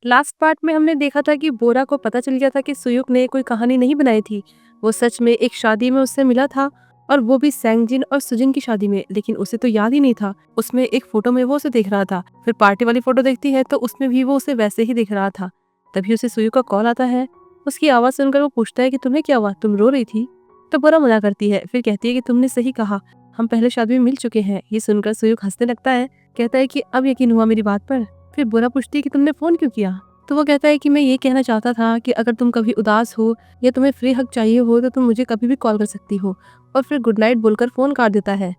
Last part में हमने देखा था कि बोरा को पता चल गया था कि सुयुक ने कोई कहानी नहीं बनाई थी। वो सच में एक शादी में उससे मिला था, और वो भी सैंगजिन और सुजिन की शादी में। लेकिन उसे तो याद ही नहीं था। उसमें एक फोटो में वो उसे देख रहा था, फिर पार्टी वाली फोटो देखती है तो उसमें भी वो उसे वैसे ही दिख रहा था। तभी उसे सुयुक का कॉल आता है। उसकी आवाज सुनकर वो पूछता है कि तुम्हें क्या हुआ, तुम रो रही थी? तो बोरा मना करती है, फिर कहती है कि तुमने सही कहा, हम पहले शादी में मिल चुके हैं। ये सुनकर सुयुक हंसने लगता है, कहता है कि अब यकीन हुआ मेरी बात पर। फिर बोरा पूछती है कि तुमने फोन क्यों किया? तो वो कहता है कि मैं ये कहना चाहता था कि अगर तुम कभी उदास हो या तुम्हें फ्री हक चाहिए हो तो तुम मुझे कभी भी कॉल कर सकती हो। और फिर गुड नाइट बोलकर फोन काट देता है।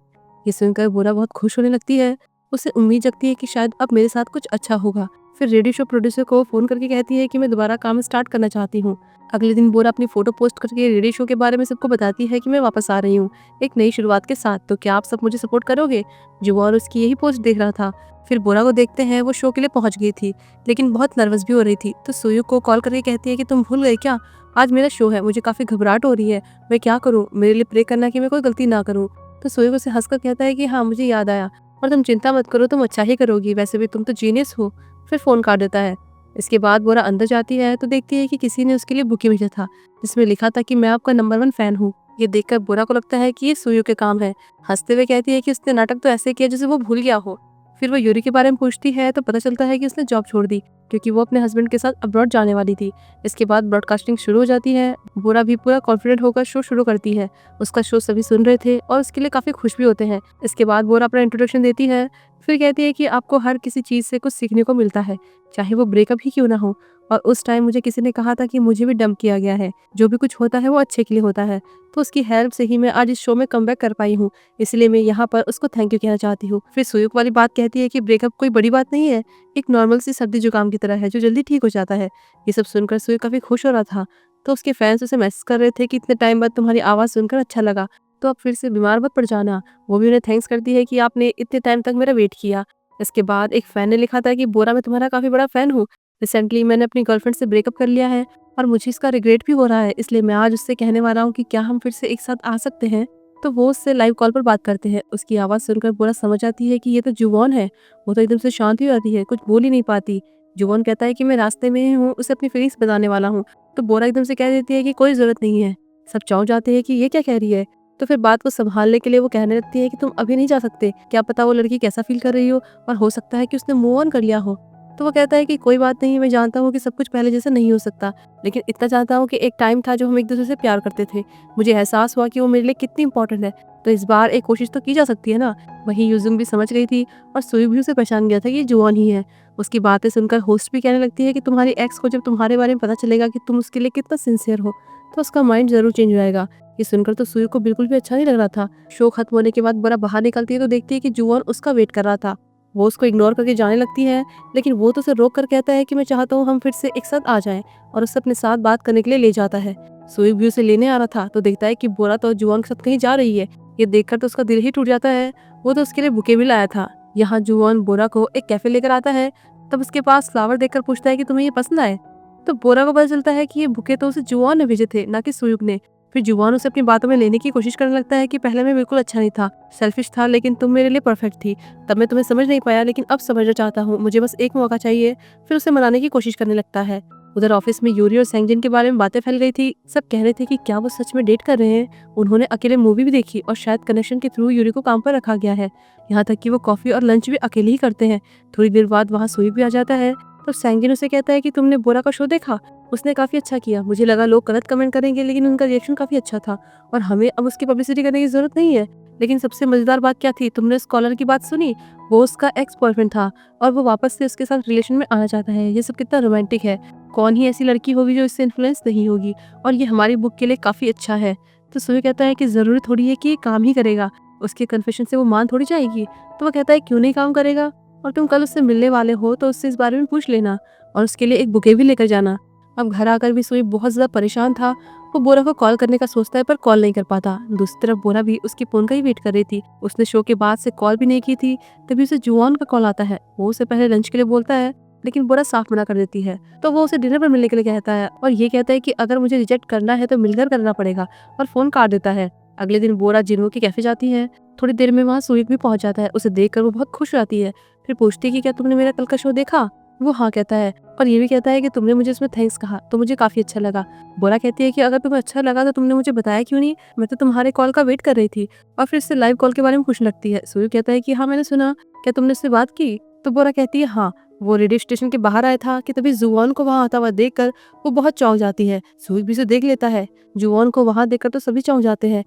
ये सुनकर बोरा बहुत खुश होने लगती है। उसे उम्मीद जगती है कि शायद अब मेरे साथ कुछ अच्छा होगा। फिर रेडियो शो प्रोड्यूसर को फोन करके कहती है कि मैं दोबारा काम स्टार्ट करना चाहती हूँ। अगले दिन बोरा अपनी फोटो पोस्ट करके रेडियो शो के बारे में सबको बताती है कि मैं वापस आ रही हूँ एक नई शुरुआत के साथ, तो क्या आप सब मुझे सपोर्ट करोगे? जुवान उसकी यही पोस्ट देख रहा था। फिर बोरा को देखते हैं वो शो के लिए पहुंच गई थी, लेकिन बहुत नर्वस भी हो रही थी। तो सोयू को कॉल करके कहती है कि तुम भूल गए क्या, आज मेरा शो है, मुझे काफी घबराहट हो रही है, मैं क्या करूँ, मेरे लिए प्रे करना कि मैं कोई गलती ना करूँ। तो सोयू उसे हंसकर कहता है कि हाँ मुझे याद आया, और तुम चिंता मत करो, तुम अच्छा ही करोगी, वैसे भी तुम तो जीनियस हो। फिर फोन काट देता है। इसके बाद बोरा अंदर जाती है तो देखती है कि किसी ने उसके लिए बुके भेजा था, जिसमें लिखा था कि मैं आपका नंबर 1 फैन हूँ। ये देखकर बोरा को लगता है कि ये सोयू के काम है। हंसते हुए कहती है कि उसने नाटक तो ऐसे किया जैसे वो भूल गया हो। फिर वो यूरी के बारे में पूछती है तो पता चलता है कि उसने जॉब छोड़ दी, क्योंकि वो अपने हस्बैंड के साथ अब्रॉड जाने वाली थी। इसके बाद ब्रॉडकास्टिंग शुरू हो जाती है। बोरा भी पूरा कॉन्फिडेंट होकर शो शुरू करती है। उसका शो सभी सुन रहे थे और उसके लिए काफी खुश भी होते हैं। इसके बाद बोरा अपना इंट्रोडक्शन देती है, फिर कहती है कि आपको हर किसी चीज से कुछ सीखने को मिलता है, चाहे वो ब्रेकअप ही क्यों ना हो। और उस टाइम मुझे किसी ने कहा था कि मुझे भी डंप किया गया है, जो भी कुछ होता है वो अच्छे के लिए होता है, तो उसकी हेल्प से ही मैं आज इस शो में कमबैक कर पाई हूँ, इसलिए मैं यहाँ पर उसको थैंक यू कहना चाहती हूँ। फिर सुयुक वाली बात कहती है कि ब्रेकअप कोई बड़ी बात नहीं है, एक नॉर्मल सी सर्दी जुकाम की तरह है जो जल्दी ठीक हो जाता है। ये सब सुनकर सुयुक काफी खुश हो रहा था। तो उसके फैंस उसे मैसेज कर रहे थे कि इतने टाइम बाद तुम्हारी आवाज़ सुनकर अच्छा लगा, तो अब फिर से बीमार मत पड़ जाना। वो भी उन्हें थैंक्स करती है कि आपने इतने टाइम तक मेरा वेट किया। इसके बाद एक फैन ने लिखा था कि बोरा मैं तुम्हारा काफ़ी बड़ा फ़ैन हूँ। रिसेंटली मैंने अपनी गर्लफ्रेंड से ब्रेकअप कर लिया है और मुझे इसका रिग्रेट भी हो रहा है, इसलिए मैं आज उससे कहने वाला हूँ कि क्या हम फिर से एक साथ आ सकते हैं। तो वो उससे लाइव कॉल पर बात करते हैं। उसकी आवाज़ सुनकर बोरा समझ जाती है कि ये तो जुवॉन है। वो तो एकदम से शांत हो जाती है, कुछ बोल ही नहीं पाती। जुवॉन कहता है कि मैं रास्ते में ही हूँ, उसे अपनी फीलिंग्स बताने वाला हूँ। तो बोरा एकदम से कह देती है कि कोई ज़रूरत नहीं है। सब चौंक जाते हैं कि ये क्या कह रही है। तो फिर बात को संभालने के लिए वो कहने लगती है कि तुम अभी नहीं जा सकते, क्या पता वो लड़की कैसा फील कर रही हो, और हो सकता है कि उसने मूव ऑन कर लिया हो। तो वो कहता है कि कोई बात नहीं, मैं जानता हूँ कि सब कुछ पहले जैसा नहीं हो सकता, लेकिन इतना जानता हूँ कि एक टाइम था जो हम एक दूसरे से प्यार करते थे। मुझे एहसास हुआ कि वो मेरे लिए कितनी इंपॉर्टेंट है, तो इस बार एक कोशिश तो की जा सकती है ना। वहीं यूजुंग भी समझ गई थी और सुई भी उसे पहचान गया था कि ये जुआन ही है। उसकी बातें सुनकर होस्ट भी कहने लगती है कि तुम्हारी एक्स को जब तुम्हारे बारे में पता चलेगा कि तुम उसके लिए कितना सिंसियर हो, तो उसका माइंड जरूर चेंज हो जाएगा। ये सुनकर तो सुई को बिल्कुल भी अच्छा नहीं लग रहा था। शो खत्म होने के बाद बड़ा बाहर निकलती है तो देखती है कि जुआन उसका वेट कर रहा था। वो उसको इग्नोर करके जाने लगती है, लेकिन वो तो उसे रोक कर कहता है कि मैं चाहता हूँ हम फिर से एक साथ आ जाएं, और उसे अपने साथ बात करने के लिए ले जाता है। सुई भी उसे लेने आ रहा था तो देखता है कि बोरा तो जुआन के साथ कहीं जा रही है। ये देखकर तो उसका दिल ही टूट जाता है। वो तो उसके लिए बुके भी लाया था। यहाँ जुआन बोरा को एक कैफे लेकर आता है, तब उसके पास फ्लावर देखकर पूछता है कि तुम्हें ये पसंद आए। तो बोरा को पता चलता है कि ये बुके तो उसे जुआन ने भेजे थे, ना कि सुयुग ने। फिर जुआन उसे अपनी बातों में लेने की कोशिश करने लगता है कि पहले मैं बिल्कुल अच्छा नहीं था, सेल्फिश था, लेकिन तुम मेरे लिए परफेक्ट थी। तब मैं तुम्हें समझ नहीं पाया, लेकिन अब समझना चाहता हूँ, मुझे बस एक मौका चाहिए। फिर उसे मनाने की कोशिश करने लगता है। उधर ऑफिस में यूरी और सैंगजिन के बारे में बातें फैल गई थी। सब कह रहे थे कि क्या वो सच में डेट कर रहे हैं। उन्होंने अकेले मूवी भी देखी और शायद कनेक्शन के थ्रू यूरी को काम पर रखा गया है। यहाँ तक कि वो कॉफी और लंच भी अकेले ही करते हैं। थोड़ी देर बाद वहाँ सुई भी आ जाता है। तो सैंगजिन उसे कहता है कि तुमने बोरा का शो देखा, उसने काफी अच्छा किया। मुझे लगा लोग गलत कमेंट करेंगे, लेकिन उनका रिएक्शन काफी अच्छा था और हमें अब उसकी पब्लिसिटी करने की जरूरत नहीं है। लेकिन सबसे मजेदार बात क्या थी, तुमने स्कॉलर की बात सुनी? वो उसका एक्स बॉयफ्रेंड था और वो वापस से उसके साथ रिलेशन में आना चाहता है। ये सब कितना रोमांटिक है। कौन ही ऐसी लड़की होगी जो इससे इन्फ्लुएंस नहीं होगी, और ये हमारी बुक के लिए काफी अच्छा है। तो सुई कहता है कि जरूरी थोड़ी है कि ये काम ही करेगा, उसके कन्फेशन से वो मान थोड़ी जाएगी। तो वो कहता है क्यों नहीं काम करेगा, और तुम कल उससे मिलने वाले हो तो उससे इस बारे में पूछ लेना और उसके लिए एक बुके भी लेकर जाना। अब घर आकर भी सुई बहुत ज्यादा परेशान था। वो बोरा को कॉल करने का सोचता है पर कॉल नहीं कर पाता। दूसरी तरफ बोरा भी उसकी फोन का ही वेट कर रही थी। उसने शो के बाद से कॉल भी नहीं की थी। तभी उसे जुआन का कॉल आता है। वो उसे पहले लंच के लिए बोलता है, लेकिन बोरा साफ मना कर देती है। तो वो उसे डिनर पर मिलने के लिए कहता है और ये कहता है कि अगर मुझे रिजेक्ट करना है तो मिलकर करना पड़ेगा, और फोन काट देता है। अगले दिन बोरा जिन्हो के कैफे जाती है। थोड़ी देर में वहाँ सुई भी पहुंच जाता है। उसे देखकर वो बहुत खुश हो जाती है। फिर पूछती है कि क्या तुमने मेरा कल का शो देखा? वो हाँ कहता है और ये भी कहता है कि तुमने मुझे इसमें थैंक्स कहा तो मुझे काफी अच्छा लगा। बोरा कहती है कि अगर तुम्हें अच्छा लगा तो तुमने मुझे बताया क्यों नहीं, मैं तो तुम्हारे कॉल का वेट कर रही थी। और फिर इससे लाइव कॉल के बारे में पूछने लगती है। सूर्य कहता है कि हाँ मैंने सुना, क्या तुमने उससे बात की? तो बोरा कहती है हाँ, वो रेडियो स्टेशन के बाहर आया था कि तभी जुआन को वहां आता हुआ देखकर वो बहुत चौंक जाती है। सूर्य भी उसे देख लेता है। जुआन को वहां देखकर तो सभी चौंक जाते हैं।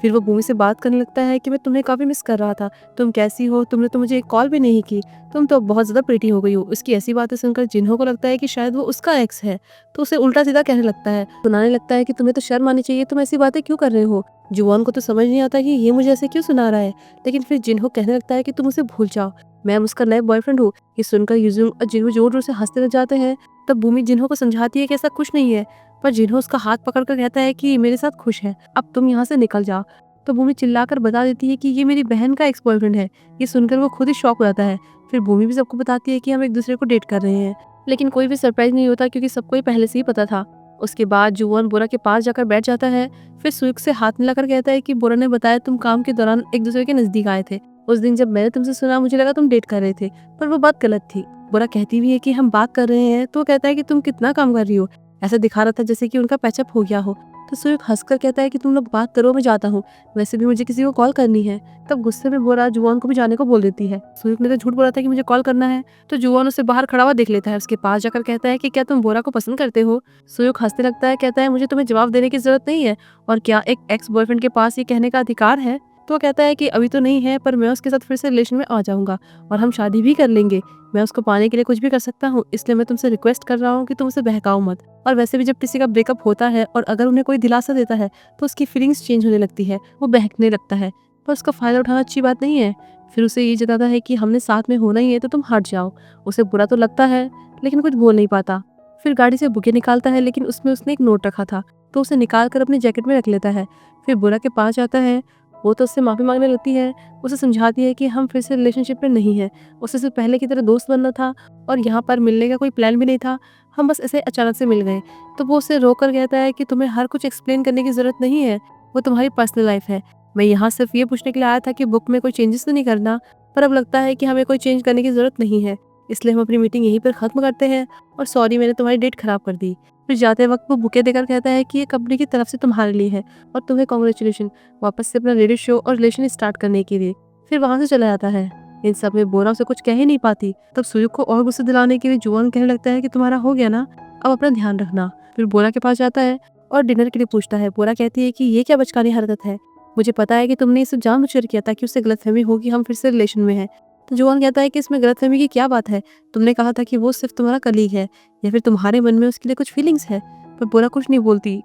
फिर वो भूमि से बात करने लगता है कि मैं तुम्हें काफी मिस कर रहा था, तुम कैसी हो, तुमने तो मुझे एक कॉल भी नहीं की, तुम तो बहुत ज्यादा प्रीटी हो गई हो। उसकी ऐसी बातें सुनकर जिन्हों को लगता है कि शायद वो उसका एक्स है, तो उसे उल्टा सीधा कहने लगता है, सुनाने लगता है कि तुम्हें तो शर्म आनी चाहिए, तुम ऐसी बातें क्यों कर रहे हो। जुआन को तो समझ नहीं आता कि ये मुझे ऐसे क्यों सुना रहा है, लेकिन फिर जिन्हों कहने लगता है कि तुम उसे भूल जाओ, मैं उसका नया बॉयफ्रेंड हूँ। ये सुनकर यूजुंग और जिन्हों जोर जोर से हंसते रह जाते हैं। तब भूमि जिन्हों को समझाती है कि ऐसा कुछ नहीं है, पर जिन्हों उसका हाथ पकड़कर कहता है कि मेरे साथ खुश है, अब तुम यहाँ से निकल जाओ। तो भूमि चिल्लाकर बता देती है कि ये मेरी बहन का एक्स बॉयफ्रेंड है। ये सुनकर वो खुद ही शॉक हो जाता है। फिर भूमि भी सबको बताती है कि हम एक दूसरे को डेट कर रहे हैं, लेकिन कोई भी सरप्राइज नहीं होता क्योंकि सबको ही पहले से ही पता था। उसके बाद जुआन बोरा के पास जाकर बैठ जाता है। फिर सुयुक से हाथ मिलाकर कहता है कि बोरा ने बताया तुम काम के दौरान एक दूसरे के नजदीक आए थे। उस दिन जब मैंने तुमसे सुना मुझे लगा तुम डेट कर रहे थे, पर वो बात गलत थी। बोरा कहती भी है कि हम बात कर रहे हैं, तो वो कहता है कि तुम कितना काम कर रही हो। ऐसा दिखा रहा था जैसे कि उनका पैचअप हो गया हो। तो सुयुक हंसकर कहता है कि तुम लोग बात करो, मैं जाता हूँ, वैसे भी मुझे किसी को कॉल करनी है। तब गुस्से में बोरा जुआन को भी जाने को बोल देती है। सुयुक ने तो झूठ बोला था कि मुझे कॉल करना है, तो जुआन उसे बाहर खड़ा हुआ देख लेता है। उसके पास जाकर कहता है कि क्या तुम बोरा को पसंद करते हो। सुयुक हंसने लगता है, कहता है मुझे तुम्हें जवाब देने की जरूरत नहीं है, और क्या एक एक्स बॉयफ्रेंड के पास ये कहने का अधिकार है। तो वो कहता है कि अभी तो नहीं है, पर मैं उसके साथ फिर से रिलेशन में आ जाऊंगा और हम शादी भी कर लेंगे। मैं उसको पाने के लिए कुछ भी कर सकता हूँ, इसलिए मैं तुमसे रिक्वेस्ट कर रहा हूँ कि तुम उसे बहकाओ मत। और वैसे भी जब किसी का ब्रेकअप होता है और अगर उन्हें कोई दिलासा देता है तो उसकी फीलिंग्स चेंज होने लगती है, वो बहकने लगता है, पर उसका फायदा उठाना अच्छी बात नहीं है। फिर उसे ये जताता है कि हमने साथ में होना ही है तो तुम हट जाओ। उसे बुरा तो लगता है लेकिन कुछ बोल नहीं पाता। फिर गाड़ी से बुके निकालता है, लेकिन उसमें उसने एक नोट रखा था, तो उसे निकाल कर अपनी जैकेट में रख लेता है। फिर बुरा के पास जाता है। वो तो उससे माफी मांगने लगती है। उसे समझाती है कि हम फिर से रिलेशनशिप में नहीं है, उसे सिर्फ पहले की तरह दोस्त बनना था और यहाँ पर मिलने का कोई प्लान भी नहीं था, हम बस ऐसे अचानक से मिल गए। तो वो उसे रोक कर कहता है कि तुम्हें हर कुछ एक्सप्लेन करने की जरूरत नहीं है, वो तुम्हारी पर्सनल लाइफ है। मैं यहाँ सिर्फ ये पूछने के लिए आया था कि बुक में कोई चेंजेस तो नहीं करना, पर अब लगता है कि हमें कोई चेंज करने की जरूरत नहीं है, इसलिए हम अपनी मीटिंग यहीं पर खत्म करते हैं। और सॉरी, मैंने तुम्हारी डेट खराब कर दी। फिर जाते वक्त वो बुके देकर कहता है कि ये कंपनी की तरफ से तुम्हारे लिए है और तुम्हें कॉन्ग्रेचुलेशन वापस से अपना रेडियो शो और रिलेशन स्टार्ट करने के लिए। फिर वहां से चला जाता है। इन सब में बोरा उसे कुछ कह ही नहीं पाती। तब सुयुक को और गुस्से दिलाने के लिए जुआन कहने लगता है कि तुम्हारा हो गया ना, अब अपना ध्यान रखना। फिर बोरा के पास जाता है और डिनर के लिए पूछता है। बोरा कहती है कि ये क्या बचकानी हरकत है, मुझे पता है कि तुमने इसे जानबूझकर किया ताकि उससे गलतफहमी हो कि हम फिर से रिलेशन में हैं। तो जुआन कहता है कि इसमें गलतफहमी की क्या बात है, तुमने कहा था कि वो सिर्फ तुम्हारा कलीग है, या फिर तुम्हारे मन में उसके लिए कुछ फीलिंग्स है। पर बोरा कुछ नहीं बोलती।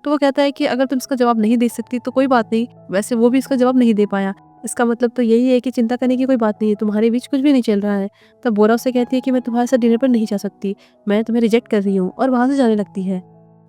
तो वो कहता है कि अगर तुम इसका जवाब नहीं दे सकती तो कोई बात नहीं, वैसे वो भी इसका जवाब नहीं दे पाया, इसका मतलब तो यही है कि चिंता करने की कोई बात नहीं है, तुम्हारे बीच कुछ भी नहीं चल रहा है। तब बोरा उससे कहती है कि मैं तुम्हारे साथ डिनर पर नहीं जा सकती, मैं तुम्हें रिजेक्ट कर रही हूँ, और वहां से जाने लगती है।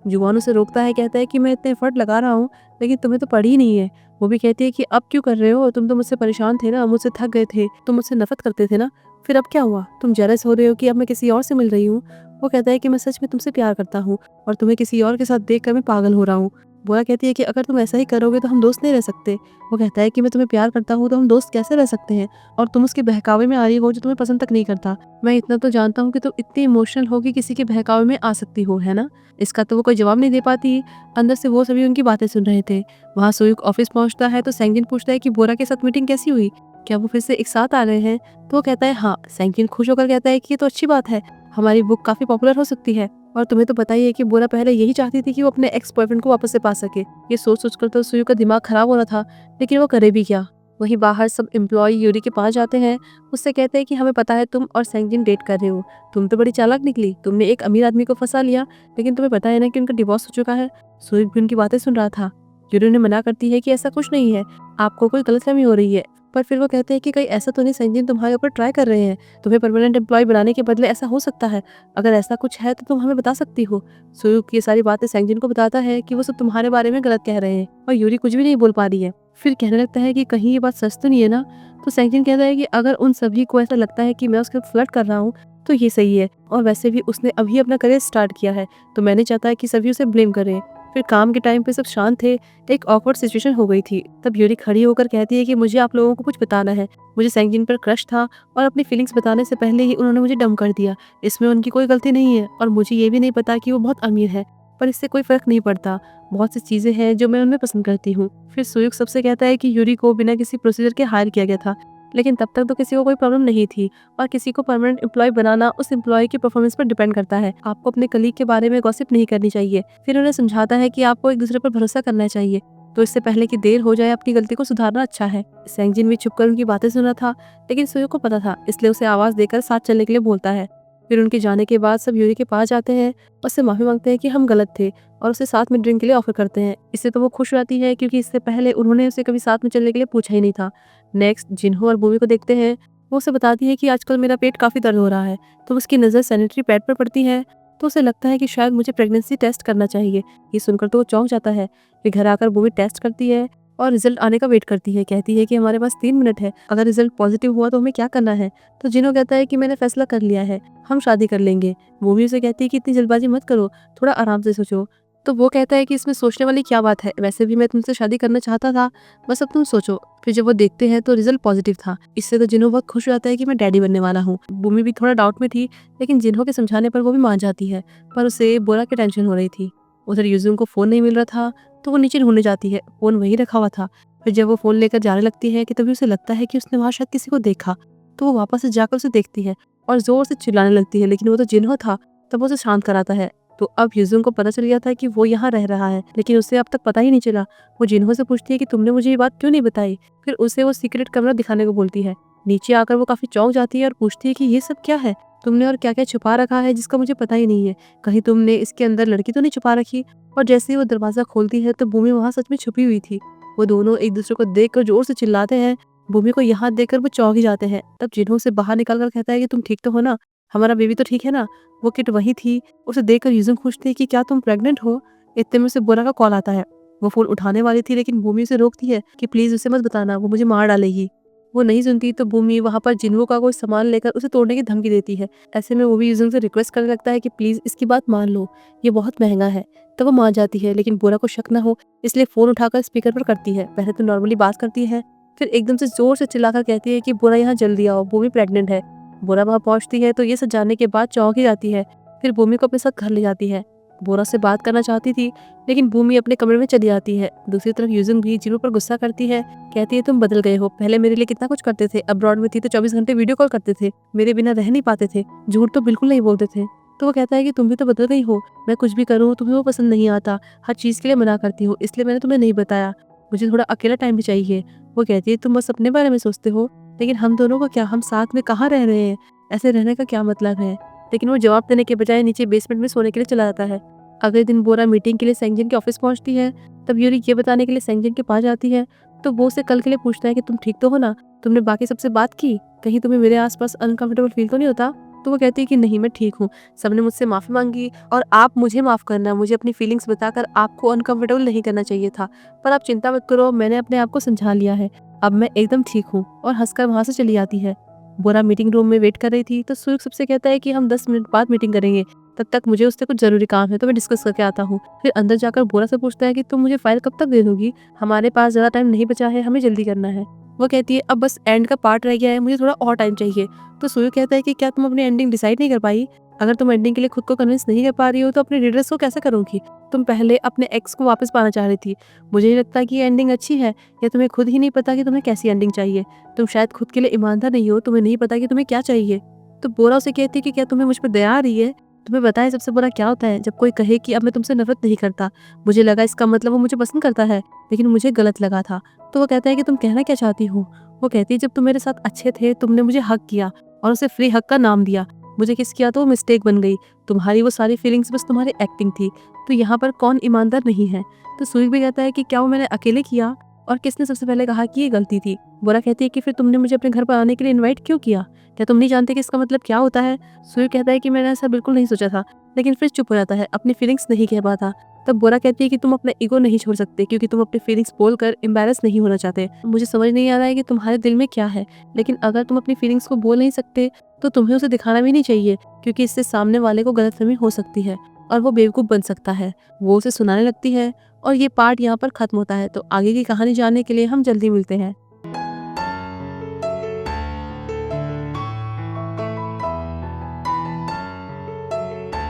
जुबान उसे रोकता है, कहता है कि मैं इतने एफर्ट लगा रहा हूँ लेकिन तुम्हें तो पड़ी ही नहीं है। वो भी कहती है कि अब क्यों कर रहे हो, तुम तो मुझसे परेशान थे ना, मुझसे थक गए थे, तुम मुझसे नफरत करते थे ना, फिर अब क्या हुआ, तुम जेलस हो रहे हो कि अब मैं किसी और से मिल रही हूँ। वो कहता है कि मैं सच में तुमसे प्यार करता हूँ और तुम्हें किसी और के साथ देखकर मैं पागल हो रहा हूँ। बोरा कहती है कि अगर तुम ऐसा ही करोगे तो हम दोस्त नहीं रह सकते। वो कहता है कि मैं तुम्हें प्यार करता हूँ तो हम दोस्त कैसे रह सकते हैं, और तुम उसके बहकावे में आ रही हो जो तुम्हें पसंद तक नहीं करता। मैं इतना तो जानता हूँ कि तुम इतनी इमोशनल हो कि किसी के बहकावे में आ सकती हो, है ना। इसका तो वो कोई जवाब नहीं दे पाती। अंदर से वो सभी उनकी बातें सुन रहे थे। वहाँ सोयुक ऑफिस पहुंचता है तो सैंगजिन पूछता है कि बोरा के साथ मीटिंग कैसी हुई, क्या वो फिर से एक साथ आ रहे हैं। तो वो कहता है हाँ। सैंगजिन खुश होकर कहता है कि ये तो अच्छी बात है, हमारी बुक काफी पॉपुलर हो सकती है, और तुम्हें तो पता ही है कि बोरा पहले यही चाहती थी कि वो अपने एक्स बॉयफ्रेंड को वापस से पा सके। ये सोच सोचकर तो सुयु का दिमाग खराब हो रहा था, लेकिन वो करे भी क्या। वहीं बाहर सब एम्प्लॉय यूरी के पास जाते हैं। उससे कहते हैं कि हमें पता है तुम और सैंगजिन डेट कर रहे हो, तुम तो बड़ी चालाक निकली, तुमने एक अमीर आदमी को फंसा लिया, लेकिन तुम्हें पता है ना कि उनका डिवोर्स हो चुका है। सुयु भी उनकी बातें सुन रहा था। यूरी ने मना करती है कि ऐसा कुछ नहीं है, आपको कोई गलतफहमी हो रही है। पर फिर वो कहते हैं कि कहीं ऐसा तो नहीं सैंगजिन तुम्हारे ऊपर ट्राई कर रहे हैं, तुम्हें परमानेंट एम्प्लॉय बनाने के बदले ऐसा हो सकता है, अगर ऐसा कुछ है तो तुम हमें बता सकती हो। सुयुक ये सारी बातें सैंगजिन को बताता है कि वो सब तुम्हारे बारे में गलत कह रहे हैं, और यूरी कुछ भी नहीं बोल पा रही है। फिर कहने लगता है कि कहीं ये बात सच तो नहीं है ना। तो सैंगजिन कहता है कि अगर उन सभी को ऐसा लगता है कि मैं उसके साथ फ्लर्ट कर रहा हूँ तो ये सही है, और वैसे भी उसने अभी अपना करियर स्टार्ट किया है, तो मैंने चाहता है कि सभी उसे ब्लेम करें। फिर काम के टाइम पे सब शांत थे। एक ऑकवर्ड सिचुएशन हो गई थी। तब यूरी खड़ी होकर कहती है कि मुझे आप लोगों को कुछ बताना है। मुझे सैंगजिन पर क्रश था और अपनी फीलिंग्स बताने से पहले ही उन्होंने मुझे डंप कर दिया। इसमें उनकी कोई गलती नहीं है और मुझे ये भी नहीं पता कि वो बहुत अमीर है, पर इससे कोई फर्क नहीं पड़ता। बहुत सी चीजें हैं जो मैं उनमें पसंद करती हूँ। फिर सुयुक सबसे कहता है कि यूरी को बिना किसी प्रोसीजर के हायर किया गया था, लेकिन तब तक तो किसी को कोई प्रॉब्लम नहीं थी और किसी को परमानेंट एम्प्लॉय बनाना उस एम्प्लॉय की परफॉर्मेंस पर डिपेंड करता है। आपको अपने कलीग के बारे में गॉसिप नहीं करनी चाहिए। फिर उन्हें समझाता है कि आपको एक दूसरे पर भरोसा करना चाहिए, तो इससे पहले कि देर हो जाए अपनी गलती को सुधारना अच्छा है। सैंगजिन भी छुपकर उनकी बातें सुन रहा था, लेकिन सुयुक को पता था, इसलिए उसे आवाज देकर साथ चलने के लिए बोलता है। फिर उनके जाने के बाद सब यूरी के पास जाते हैं, उससे माफी मांगते हैं कि हम गलत थे और उसे साथ में ड्रिंक के लिए ऑफर करते हैं। इससे तो वो खुश रहती है क्योंकि इससे पहले उन्होंने उसे कभी साथ में चलने के लिए पूछा ही नहीं था। नेक्स्ट जिन्हो और भूमि को देखते हैं। वो उसे बताती है कि आजकल मेरा पेट काफी दर्द हो रहा है। तो उसकी नज़र सैनिटरी पैड पर पड़ती है, तो उसे लगता है कि शायद मुझे प्रेगनेंसी टेस्ट करना चाहिए। ये सुनकर तो वो चौंक जाता है। फिर घर आकर भूमि टेस्ट करती है और रिजल्ट आने का वेट करती है। कहती है कि हमारे पास 3 मिनट है, अगर रिजल्ट पॉजिटिव हुआ तो हमें क्या करना है। तो जिन्हो कहता है कि मैंने फैसला कर लिया है, हम शादी कर लेंगे। भूमि उसे कहती है कि इतनी जल्दबाजी मत करो, थोड़ा आराम से सोचो। तो वो कहता है कि इसमें सोचने वाली क्या बात है, वैसे भी मैं तुमसे शादी करना चाहता था, बस अब तुम सोचो। फिर जब वो देखते हैं तो रिजल्ट पॉजिटिव था। इससे तो जिन्हो बहुत खुश हो जाता है कि मैं डैडी बनने वाला हूँ। भूमि भी थोड़ा डाउट में थी, लेकिन जिन्हो के समझाने पर वो भी मान जाती है, पर उसे बोरा की टेंशन हो रही थी। उधर यूजुंग को फोन नहीं मिल रहा था, तो वो नीचे ढूंढने जाती है। फोन वहीं रखा हुआ था। फिर जब वो फोन लेकर जाने लगती है कि तभी उसे लगता है कि उसने वहाँ शायद किसी को देखा। तो वो वापस से जाकर उसे देखती है और जोर से चिल्लाने लगती है, लेकिन वो तो जिन्हो था। तब वो उसे शांत कराता है। तो अब यूजुंग को पता चल गया था कि वो यहाँ रह रहा है, लेकिन उसे अब तक पता ही नहीं चला। वो जिन्हो से पूछती है कि तुमने मुझे ये बात क्यों नहीं बताई। फिर उसे वो सीक्रेट कमरा दिखाने को बोलती है। नीचे आकर वो काफी चौंक जाती है और पूछती है कि ये सब क्या है, तुमने और क्या क्या छुपा रखा है जिसका मुझे पता ही नहीं है। कहीं तुमने इसके अंदर लड़की तो नहीं छुपा रखी। और जैसे ही वो दरवाजा खोलती है तो भूमि वहाँ सच में छुपी हुई थी। वो दोनों एक दूसरे को देखकर जोर से चिल्लाते हैं। भूमि को यहाँ देखकर वो चौंक ही जाते हैं। तब जिन्हो से बाहर निकलकर कहता है कि तुम ठीक तो हो ना, हमारा बेबी तो ठीक है ना। वो किट वही थी। उसे देखकर यूजुंग पूछती है कि क्या तुम प्रेग्नेंट हो। इतने में उसे बोरा का कॉल आता है। वो फोन उठाने वाली थी, लेकिन भूमि उसे रोकती है कि प्लीज उसे मत बताना, वो मुझे मार डालेगी। वो नहीं सुनती तो भूमि वहाँ पर जिन्हो का कोई सामान लेकर उसे तोड़ने की धमकी देती है। ऐसे में वो भी यूजुंग से रिक्वेस्ट करने लगता है कि प्लीज इसकी बात मान लो, ये बहुत महंगा है। तब वो मान जाती है, लेकिन बोरा को शक ना हो इसलिए फोन उठाकर स्पीकर पर करती है। पहले तो नॉर्मली बात करती है, फिर एकदम से जोर से चिल्लाकर कहती है कि बोरा यहाँ जल्दी आओ, भूमि प्रेग्नेंट है। बोरा वहाँ पहुंचती है तो ये सब जानने के बाद चौंक ही जाती है। फिर भूमि को अपने साथ घर ले जाती है। बोरा से बात करना चाहती थी, लेकिन भूमि अपने कमरे में चली जाती है। दूसरी तरफ यूजुंग भी जिन्हो पर गुस्सा करती है। कहती है तुम बदल गए हो, पहले मेरे लिए कितना कुछ करते थे, अब्रॉड में थी तो 24 घंटे वीडियो कॉल करते थे, मेरे बिना रह नहीं पाते थे, झूठ तो बिल्कुल नहीं बोलते थे। तो वो कहता है कि तुम भी तो बदल गई हो, मैं कुछ भी करूँ तुम्हें वो पसंद नहीं आता, हर चीज के लिए मना करती हूँ, इसलिए मैंने तुम्हें नहीं बताया, मुझे थोड़ा अकेला टाइम भी चाहिए। वो कहती है तुम बस अपने बारे में सोचते हो, लेकिन हम दोनों का क्या, हम साथ में कहाँ रह रहे हैं, ऐसे रहने का क्या मतलब है। लेकिन वो जवाब देने के बजाय नीचे बेसमेंट में सोने के लिए चला जाता है। अगले दिन बोरा मीटिंग के लिए सैंगजिन के ऑफिस पहुंचती है। तब यूरी ये बताने के लिए सैंगजिन के पास जाती है, तो वो उसे कल के लिए पूछता है कि तुम ठीक तो हो ना, तुमने बाकी सबसे बात की, कहीं तुम्हें मेरे आसपास अनकंफर्टेबल फील तो नहीं होता। तो वो कहती है कि नहीं मैं ठीक हूँ, सबने मुझसे माफी मांगी और आप मुझे माफ करना, मुझे अपनी फीलिंग्स बताकर आपको अनकंफर्टेबल नहीं करना चाहिए था, पर आप चिंता मत करो, मैंने अपने आप को समझा लिया है, अब मैं एकदम ठीक हूँ। और हंसकर वहां से चली जाती है। बोरा मीटिंग रूम में वेट कर रही थी, तो सुयुक सबसे कहता है कि हम 10 मिनट बाद मीटिंग करेंगे, तब तक मुझे उससे कुछ जरूरी काम है तो मैं डिस्कस करके आता हूँ। फिर अंदर जाकर बोरा से पूछता है कि तुम मुझे फाइल कब तक दे दोगी, हमारे पास ज्यादा टाइम नहीं बचा है, हमें जल्दी करना है। वो कहती है अब बस एंड का पार्ट रह गया है, मुझे थोड़ा और टाइम चाहिए। तो सुयुक कहता है कि क्या तुम अपनी एंडिंग डिसाइड नहीं कर पाई, अगर तुम एंडिंग के लिए खुद को कन्विंस नहीं कर पा रही हो तो अपने रीडर्स को कैसे करोगी, तुम पहले अपने एक्स को वापस पाना चाह रही थी, मुझे नहीं लगता कि ये एंडिंग अच्छी है, या तुम्हें खुद ही नहीं पता कि तुम्हें कैसी एंडिंग चाहिए, तुम शायद खुद के लिए ईमानदार नहीं हो, तुम्हें नहीं पता कि तुम्हें क्या चाहिए। तो बोरा उसे कहती है कि क्या तुम्हें मुझ पर दया आ रही है, तुम्हें बताएं सबसे बुरा क्या होता है, जब कोई कहे कि अब मैं तुमसे नफरत नहीं करता, मुझे लगा इसका मतलब वो मुझे पसंद करता है, लेकिन मुझे गलत लगा था। तो वो कहता है कि तुम कहना क्या चाहती हो। वो कहती है जब तुम मेरे साथ अच्छे थे तुमने मुझे हक किया और उसे फ्री हक का नाम दिया, मुझे किस किया तो वो मिस्टेक बन गई, तुम्हारी वो सारी फीलिंग्स बस तुम्हारी एक्टिंग थी, तो यहाँ पर कौन ईमानदार नहीं है। तो सुई भी कहता है कि क्या वो मैंने अकेले किया और किसने सबसे पहले कहा कि ये गलती थी। बोरा कहती है कि फिर तुमने मुझे अपने घर पर आने के लिए इनवाइट क्यों किया, क्या तुम नहीं जानते कि इसका मतलब क्या होता है। सुई कहता है कि मैंने ऐसा बिल्कुल नहीं सोचा था, लेकिन फिर चुप हो जाता है, अपनी फीलिंग्स नहीं कह पाता। तब बोरा कहती है कि तुम अपना ईगो नहीं छोड़ सकते क्योंकि तुम अपनी फीलिंग्स बोलकर एम्बैरस नहीं होना चाहते। मुझे समझ नहीं आ रहा है कि तुम्हारे दिल में क्या है, लेकिन अगर तुम अपनी फीलिंग्स को बोल नहीं सकते तो तुम्हें उसे दिखाना भी नहीं चाहिए क्योंकि इससे सामने वाले को गलतफहमी हो सकती है। और वो बेवकूफ़ बन सकता है। वो उसे सुनाने लगती है और ये पार्ट यहाँ पर ख़त्म होता है। तो आगे की कहानी जानने के लिए हम जल्दी मिलते हैं।